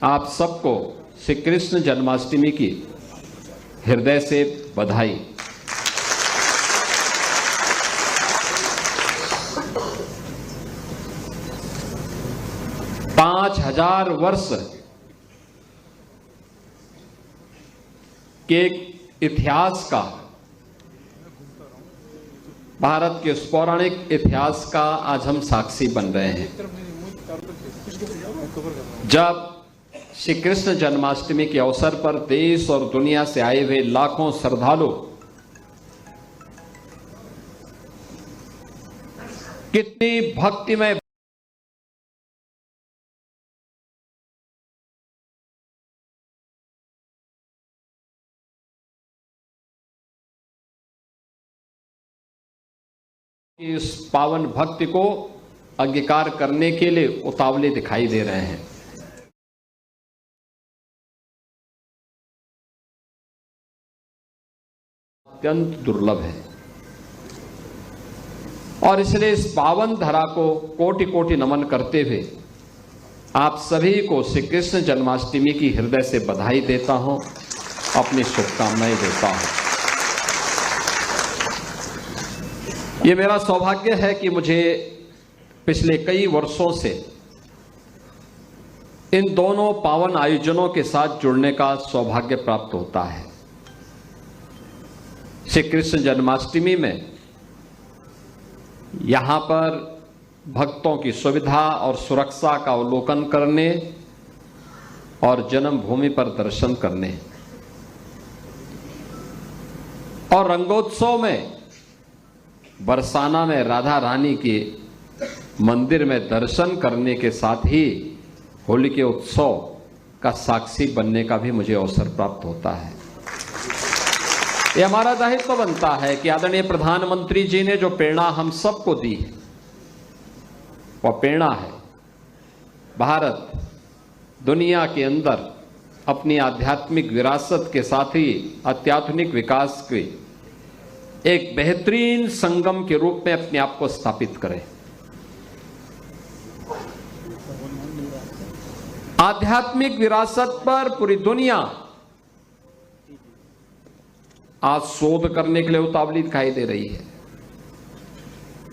आप सबको श्री कृष्ण जन्माष्टमी की हृदय से बधाई। पांच 5000 वर्ष के इतिहास का, भारत के उस पौराणिक इतिहास का आज हम साक्षी बन रहे हैं, जब श्री कृष्ण जन्माष्टमी के अवसर पर देश और दुनिया से आए हुए लाखों श्रद्धालु कितनी भक्तिमय इस पावन भक्ति को अंगीकार करने के लिए उतावले दिखाई दे रहे हैं। अत्यंत दुर्लभ है और इसलिए इस पावन धरा को कोटि कोटि नमन करते हुए आप सभी को श्री कृष्ण जन्माष्टमी की हृदय से बधाई देता हूं, अपनी शुभकामनाएं देता हूं। ये मेरा सौभाग्य है कि मुझे पिछले कई वर्षों से इन दोनों पावन आयोजनों के साथ जुड़ने का सौभाग्य प्राप्त होता है। श्री कृष्ण जन्माष्टमी में यहां पर भक्तों की सुविधा और सुरक्षा का अवलोकन करने और जन्मभूमि पर दर्शन करने और रंगोत्सव में बरसाना में राधा रानी के मंदिर में दर्शन करने के साथ ही होली के उत्सव का साक्षी बनने का भी मुझे अवसर प्राप्त होता है। ये हमारा दायित्व बनता है कि आदरणीय प्रधानमंत्री जी ने जो प्रेरणा हम सबको दी है, वह प्रेरणा है भारत दुनिया के अंदर अपनी आध्यात्मिक विरासत के साथ ही अत्याधुनिक विकास के एक बेहतरीन संगम के रूप में अपने आप को स्थापित करे। आध्यात्मिक विरासत पर पूरी दुनिया आज शोध करने के लिए उतावली दिखाई दे रही है।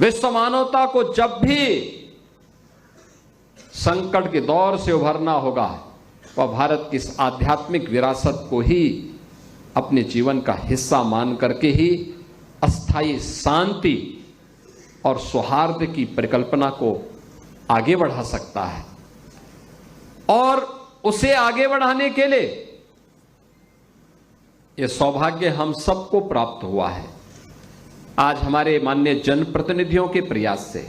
विश्व मानवता को जब भी संकट के दौर से उभरना होगा, वह भारत की इस आध्यात्मिक विरासत को ही अपने जीवन का हिस्सा मान करके ही अस्थायी शांति और सौहार्द की परिकल्पना को आगे बढ़ा सकता है। और उसे आगे बढ़ाने के लिए यह सौभाग्य हम सबको प्राप्त हुआ है। आज हमारे माननीय जनप्रतिनिधियों के प्रयास से,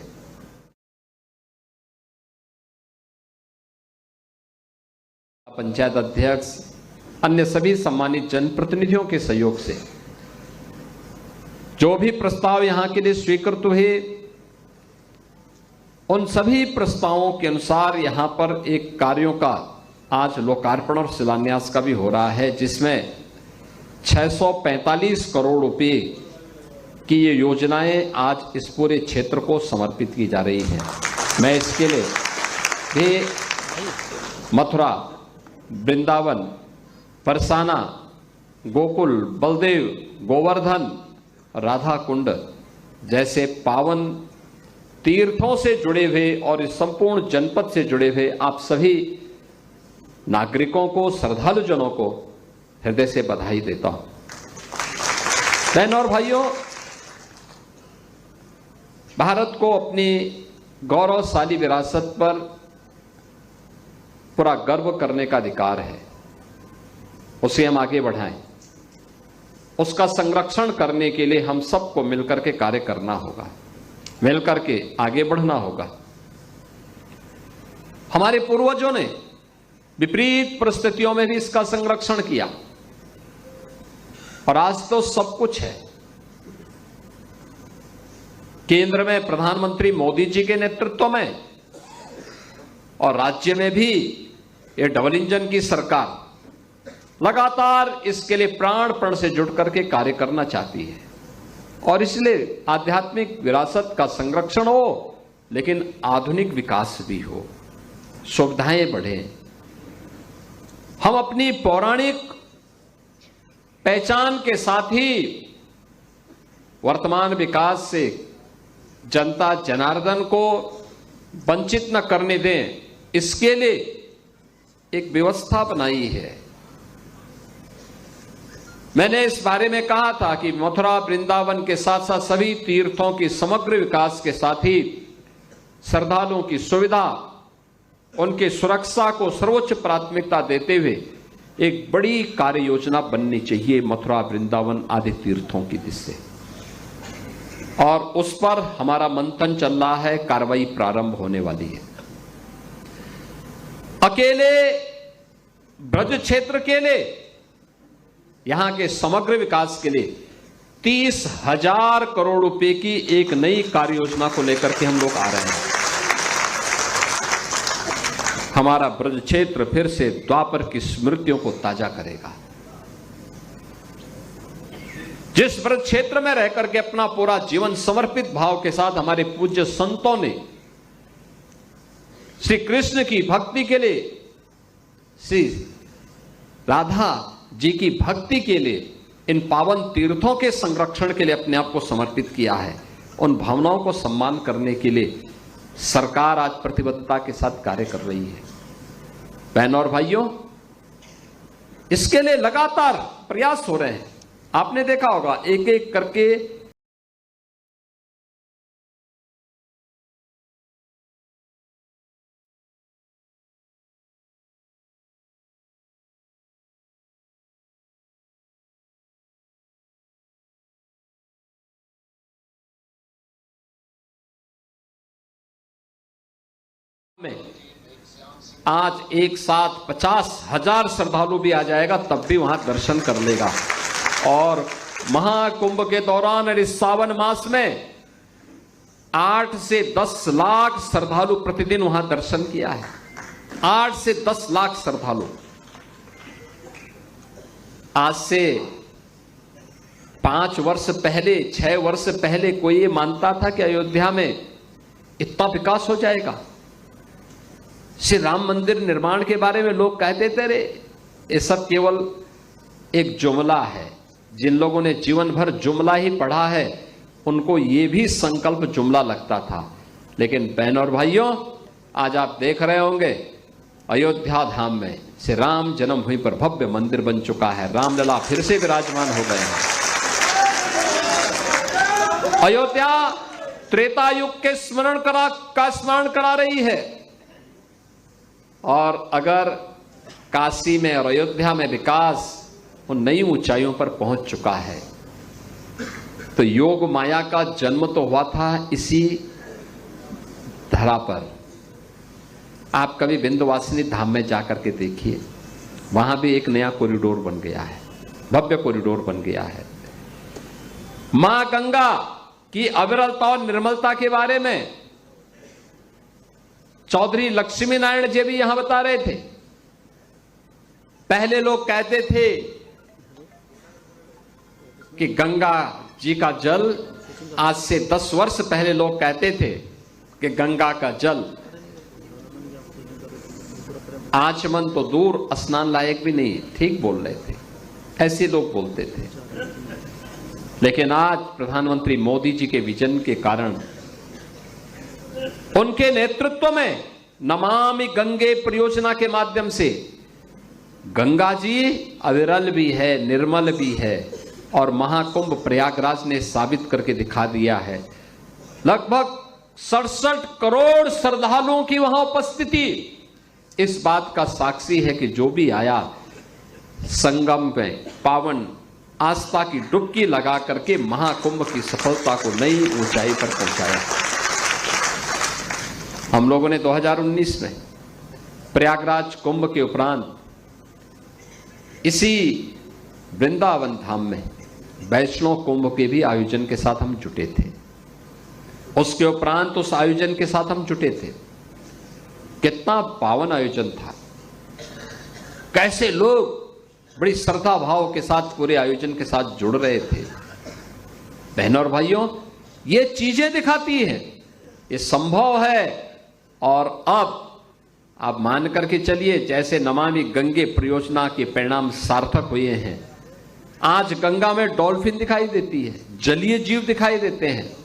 पंचायत अध्यक्ष, अन्य सभी सम्मानित जनप्रतिनिधियों के सहयोग से जो भी प्रस्ताव यहां के लिए स्वीकृत हुए, उन सभी प्रस्तावों के अनुसार यहां पर एक कार्यों का आज लोकार्पण और शिलान्यास का भी हो रहा है, जिसमें 645 करोड़ रुपए की ये योजनाएं आज इस पूरे क्षेत्र को समर्पित की जा रही हैं। मैं इसके लिए भी मथुरा, वृंदावन, बरसाना, गोकुल, बलदेव, गोवर्धन, राधा कुंड जैसे पावन तीर्थों से जुड़े हुए और इस संपूर्ण जनपद से जुड़े हुए आप सभी नागरिकों को, श्रद्धालुजनों को हृदय से बधाई देता हूं। बहनों और भाइयों, भारत को अपनी गौरवशाली विरासत पर पूरा गर्व करने का अधिकार है। उसे हम आगे बढ़ाएं। उसका संरक्षण करने के लिए हम सबको मिलकर के कार्य करना होगा, मिलकर के आगे बढ़ना होगा। हमारे पूर्वजों ने विपरीत परिस्थितियों में भी इसका संरक्षण किया और आज तो सब कुछ है। केंद्र में प्रधानमंत्री मोदी जी के नेतृत्व में और राज्य में भी ये डबल इंजन की सरकार लगातार इसके लिए प्राण से जुट करके कार्य करना चाहती है। और इसलिए आध्यात्मिक विरासत का संरक्षण हो, लेकिन आधुनिक विकास भी हो, सुविधाएं बढ़े, हम अपनी पौराणिक पहचान के साथ ही वर्तमान विकास से जनता जनार्दन को वंचित न करने दें, इसके लिए एक व्यवस्था बनाई है। मैंने इस बारे में कहा था कि मथुरा वृंदावन के साथ साथ सभी तीर्थों की समग्र विकास के साथ ही श्रद्धालुओं की सुविधा, उनकी सुरक्षा को सर्वोच्च प्राथमिकता देते हुए एक बड़ी कार्य योजना बननी चाहिए मथुरा वृंदावन आदि तीर्थों की दिशा, और उस पर हमारा मंथन चल रहा है, कार्रवाई प्रारंभ होने वाली है। अकेले ब्रज क्षेत्र के लिए, यहां के समग्र विकास के लिए 30,000 करोड़ रुपए की एक नई कार्य योजना को लेकर के हम लोग आ रहे हैं। हमारा ब्रज क्षेत्र फिर से द्वापर की स्मृतियों को ताजा करेगा। जिस ब्रज क्षेत्र में रह करके अपना पूरा जीवन समर्पित भाव के साथ हमारे पूज्य संतों ने श्री कृष्ण की भक्ति के लिए, श्री राधा जी की भक्ति के लिए, इन पावन तीर्थों के संरक्षण के लिए अपने आप को समर्पित किया है, उन भावनाओं को सम्मान करने के लिए सरकार आज प्रतिबद्धता के साथ कार्य कर रही है। बहनों और भाइयों, इसके लिए लगातार प्रयास हो रहे हैं। आपने देखा होगा एक एक करके में आज एक साथ 50,000 श्रद्धालु भी आ जाएगा, तब भी वहां दर्शन कर लेगा। और महाकुंभ के दौरान इस सावन मास में 8 से 10 लाख श्रद्धालु प्रतिदिन वहां दर्शन किया है। 8 से 10 लाख श्रद्धालु। आज से 5 वर्ष पहले, 6 वर्ष पहले कोई ये मानता था कि अयोध्या में इतना विकास हो जाएगा? श्री राम मंदिर निर्माण के बारे में लोग कहते थे, रे ये सब केवल एक जुमला है। जिन लोगों ने जीवन भर जुमला ही पढ़ा है उनको ये भी संकल्प जुमला लगता था। लेकिन बहनों और भाइयों, आज आप देख रहे होंगे अयोध्या धाम में श्री राम जन्मभूमि पर भव्य मंदिर बन चुका है। रामलला फिर से विराजमान हो गए हैं। अयोध्या त्रेता युग के स्मरण करा रही है। और अगर काशी में और अयोध्या में विकास उन नई ऊंचाइयों पर पहुंच चुका है, तो योग माया का जन्म तो हुआ था इसी धरा पर। आप कभी विंध्यवासिनी धाम में जाकर के देखिए, वहां भी एक नया कॉरिडोर बन गया है, भव्य कॉरिडोर बन गया है। मां गंगा की अविरलता और निर्मलता के बारे में चौधरी लक्ष्मी नारायण जी भी यहां बता रहे थे। पहले लोग कहते थे कि गंगा जी का जल, आज से 10 वर्ष पहले लोग कहते थे कि गंगा का जल आचमन तो दूर, स्नान लायक भी नहीं। ठीक बोल रहे थे, ऐसे लोग बोलते थे। लेकिन आज प्रधानमंत्री मोदी जी के विजन के कारण, उनके नेतृत्व में नमामि गंगे परियोजना के माध्यम से गंगा जी अविरल भी है, निर्मल भी है। और महाकुंभ प्रयागराज ने साबित करके दिखा दिया है। लगभग 67 करोड़ श्रद्धालुओं की वहां उपस्थिति इस बात का साक्षी है कि जो भी आया संगम में पावन आस्था की डुबकी लगा करके महाकुंभ की सफलता को नई ऊंचाई पर पहुंचाया। हम लोगों ने 2019 में प्रयागराज कुंभ के उपरांत इसी वृंदावन धाम में वैष्णव कुंभ के भी आयोजन के साथ हम जुटे थे। उसके उपरांत उस आयोजन के साथ हम जुटे थे। कितना पावन आयोजन था, कैसे लोग बड़ी श्रद्धा भाव के साथ पूरे आयोजन के साथ जुड़ रहे थे। बहनों और भाइयों, ये चीजें दिखाती हैं ये संभव है। और अब आप मान करके चलिए, जैसे नमामि गंगे परियोजना के परिणाम सार्थक हुए हैं, आज गंगा में डॉल्फिन दिखाई देती है, जलीय जीव दिखाई देते हैं,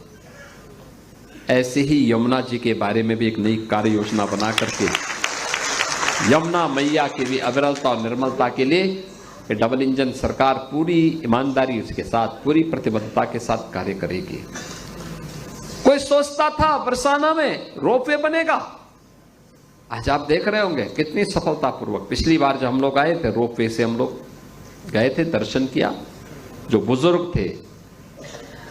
ऐसे ही यमुना जी के बारे में भी एक नई कार्य योजना बना करके यमुना मैया की भी अविरलता और निर्मलता के लिए डबल इंजन सरकार पूरी ईमानदारी उसके साथ, पूरी प्रतिबद्धता के साथ कार्य करेगी। कोई सोचता था बरसाना में रोपवे बनेगा, आज आप देख रहे होंगे कितनी सफलतापूर्वक। पिछली बार जब हम लोग आए थे, रोपवे से हम लोग गए थे, दर्शन किया। जो बुजुर्ग थे,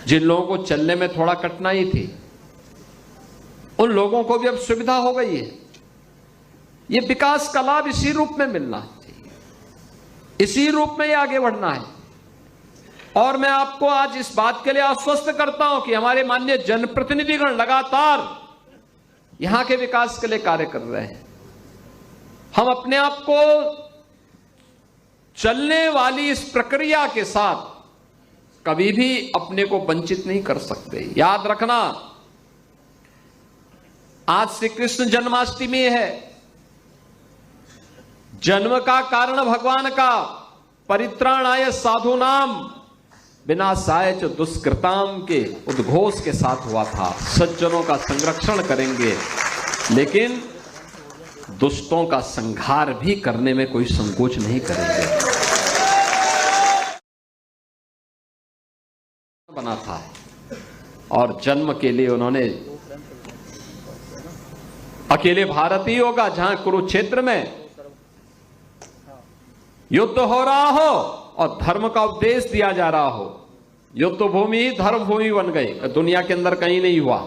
जिन लोगों को चलने में थोड़ा कठिनाई थी, उन लोगों को भी अब सुविधा हो गई है। ये विकास का लाभ इसी रूप में मिलना चाहिए, इसी रूप में ये आगे बढ़ना है। और मैं आपको आज इस बात के लिए आश्वस्त करता हूं कि हमारे माननीय जनप्रतिनिधिगण लगातार यहां के विकास के लिए कार्य कर रहे हैं। हम अपने आप को चलने वाली इस प्रक्रिया के साथ कभी भी अपने को वंचित नहीं कर सकते। याद रखना, आज श्री कृष्ण जन्माष्टमी है। जन्म का कारण भगवान का परित्राणाय साधूनाम विनाशाय च दुष्कृताम के उद्घोष के साथ हुआ था। सज्जनों का संरक्षण करेंगे, लेकिन दुष्टों का संहार भी करने में कोई संकोच नहीं करेंगे। बना था और जन्म के लिए उन्होंने अकेले भारत ही होगा जहां कुरुक्षेत्र में युद्ध हो रहा हो और धर्म का उपदेश दिया जा रहा हो। युद्ध भूमि ही धर्म भूमि बन गई, दुनिया के अंदर कहीं नहीं हुआ।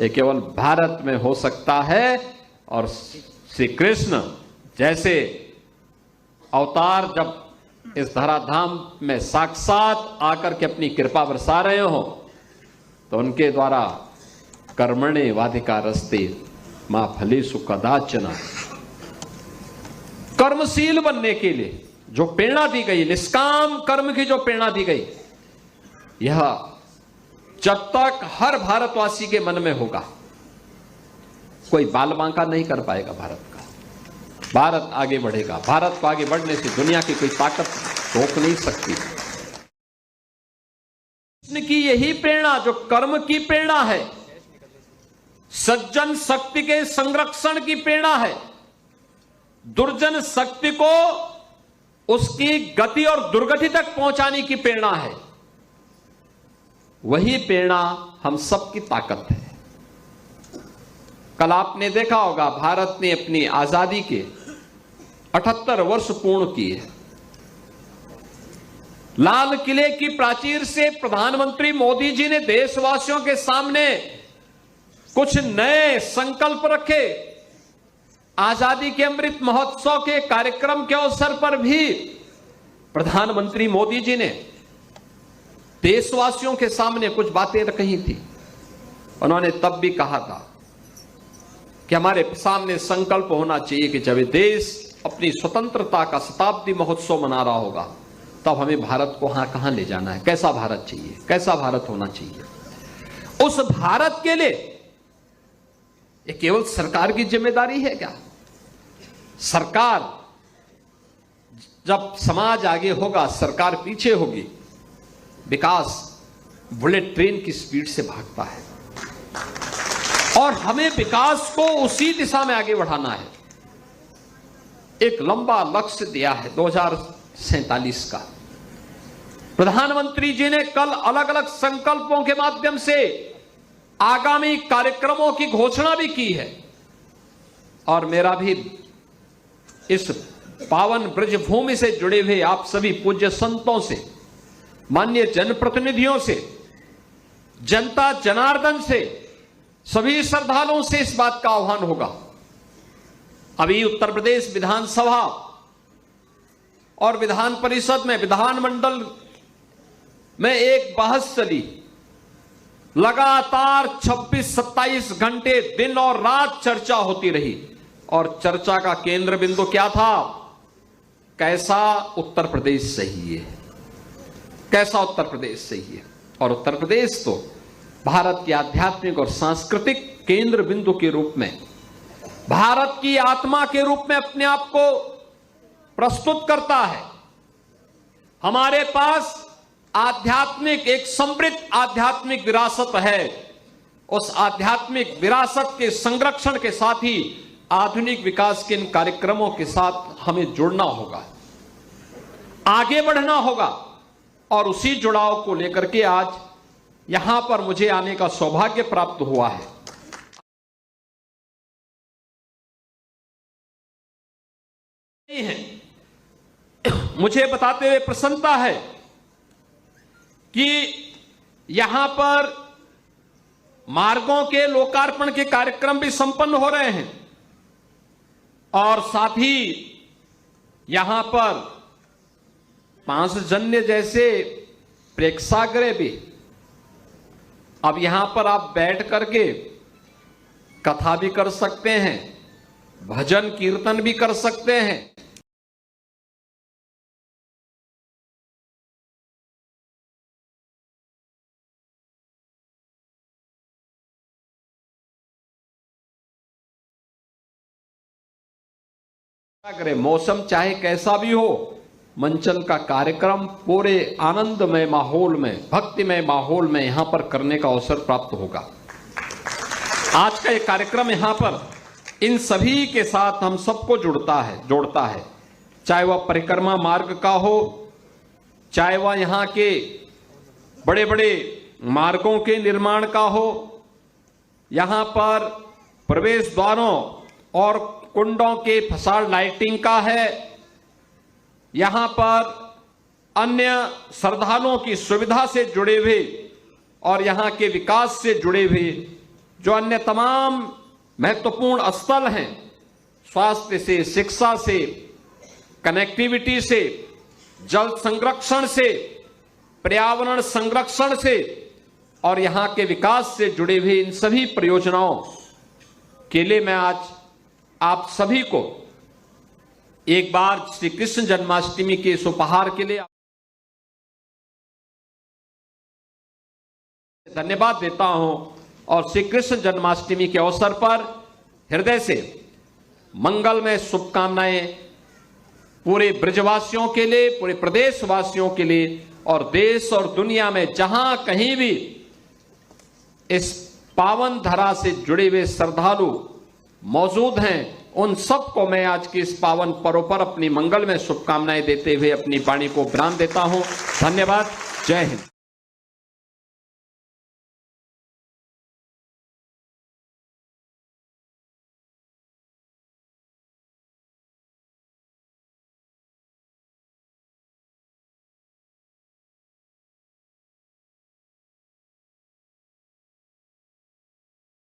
ये केवल भारत में हो सकता है। और श्री कृष्ण जैसे अवतार जब इस धराधाम में साक्षात आकर के अपनी कृपा बरसा रहे हो, तो उनके द्वारा कर्मणे वाधिकारस्ते मां फलेषु कदाचन, कर्मशील बनने के लिए जो प्रेरणा दी गई, निष्काम कर्म की जो प्रेरणा दी गई, यह जब तक हर भारतवासी के मन में होगा, कोई बाल बांका नहीं कर पाएगा भारत का। भारत आगे बढ़ेगा। भारत को आगे बढ़ने से दुनिया की कोई ताकत रोक नहीं सकती। कृष्ण की यही प्रेरणा जो कर्म की प्रेरणा है, सज्जन शक्ति के संरक्षण की प्रेरणा है, दुर्जन शक्ति को उसकी गति और दुर्गति तक पहुंचाने की प्रेरणा है, वही प्रेरणा हम सबकी ताकत है। कल आपने देखा होगा, भारत ने अपनी आजादी के 78 वर्ष पूर्ण किए। लाल किले की प्राचीर से प्रधानमंत्री मोदी जी ने देशवासियों के सामने कुछ नए संकल्प रखे। आजादी के अमृत महोत्सव के कार्यक्रम के अवसर पर भी प्रधानमंत्री मोदी जी ने देशवासियों के सामने कुछ बातें कही थी। उन्होंने तब भी कहा था कि हमारे सामने संकल्प होना चाहिए कि जब देश अपनी स्वतंत्रता का शताब्दी महोत्सव मना रहा होगा, तब हमें भारत को कहां ले जाना है, कैसा भारत चाहिए, कैसा भारत होना चाहिए। उस भारत के लिए ये केवल सरकार की जिम्मेदारी है क्या? सरकार, जब समाज आगे होगा, सरकार पीछे होगी। विकास बुलेट ट्रेन की स्पीड से भागता है और हमें विकास को उसी दिशा में आगे बढ़ाना है। एक लंबा लक्ष्य दिया है 2047 का। प्रधानमंत्री जी ने कल अलग अलग संकल्पों के माध्यम से आगामी कार्यक्रमों की घोषणा भी की है। और मेरा भी इस पावन ब्रज भूमि से जुड़े हुए आप सभी पूज्य संतों से, माननीय जनप्रतिनिधियों से, जनता जनार्दन से, सभी श्रद्धालुओं से इस बात का आह्वान होगा। अभी उत्तर प्रदेश विधानसभा और विधान परिषद में, विधानमंडल में एक बहस चली। लगातार 26-27 घंटे दिन और रात चर्चा होती रही और चर्चा का केंद्र बिंदु क्या था? कैसा उत्तर प्रदेश सही है, कैसा उत्तर प्रदेश सही है। और उत्तर प्रदेश तो भारत के आध्यात्मिक और सांस्कृतिक केंद्र बिंदु के रूप में भारत की आत्मा के रूप में अपने आप को प्रस्तुत करता है। हमारे पास आध्यात्मिक, एक समृद्ध आध्यात्मिक विरासत है। उस आध्यात्मिक विरासत के संरक्षण के साथ ही आधुनिक विकास के इन कार्यक्रमों के साथ हमें जुड़ना होगा, आगे बढ़ना होगा। और उसी जुड़ाव को लेकर के आज यहां पर मुझे आने का सौभाग्य प्राप्त हुआ है। मुझे बताते हुए प्रसन्नता है कि यहां पर मार्गों के लोकार्पण के कार्यक्रम भी संपन्न हो रहे हैं और साथ ही यहां पर पांचजन्य जैसे प्रेक्षागृह भी। अब यहां पर आप बैठ करके कथा भी कर सकते हैं, भजन कीर्तन भी कर सकते हैं। मौसम चाहे कैसा भी हो, मंचन का कार्यक्रम पूरे आनंदमय माहौल में, भक्तिमय माहौल में यहां पर करने का अवसर प्राप्त होगा। आज का ये कार्यक्रम यहां पर इन सभी के साथ हम सबको जोड़ता है, चाहे वह परिक्रमा मार्ग का हो, चाहे वह यहां के बड़े बड़े मार्गों के निर्माण का हो, यहां पर प्रवेश द्वारों और कुंडों के फसाड लाइटिंग का है, यहां पर अन्य श्रद्धालुओं की सुविधा से जुड़े हुए और यहां के विकास से जुड़े हुए जो अन्य तमाम महत्वपूर्ण स्थल हैं, स्वास्थ्य से, शिक्षा से, कनेक्टिविटी से, जल संरक्षण से, पर्यावरण संरक्षण से और यहां के विकास से जुड़े हुए इन सभी परियोजनाओं के लिए मैं आज आप सभी को एक बार श्री कृष्ण जन्माष्टमी के इस उपहार के लिए धन्यवाद देता हूं और श्री कृष्ण जन्माष्टमी के अवसर पर हृदय से मंगलमय शुभकामनाएं पूरे ब्रजवासियों के लिए, पूरे प्रदेशवासियों के लिए और देश और दुनिया में जहां कहीं भी इस पावन धरा से जुड़े हुए श्रद्धालु मौजूद हैं, उन सबको मैं आज के इस पावन पर्व पर अपनी मंगलमय शुभकामनाएं देते हुए अपनी वाणी को विराम देता हूं। धन्यवाद। जय हिंद।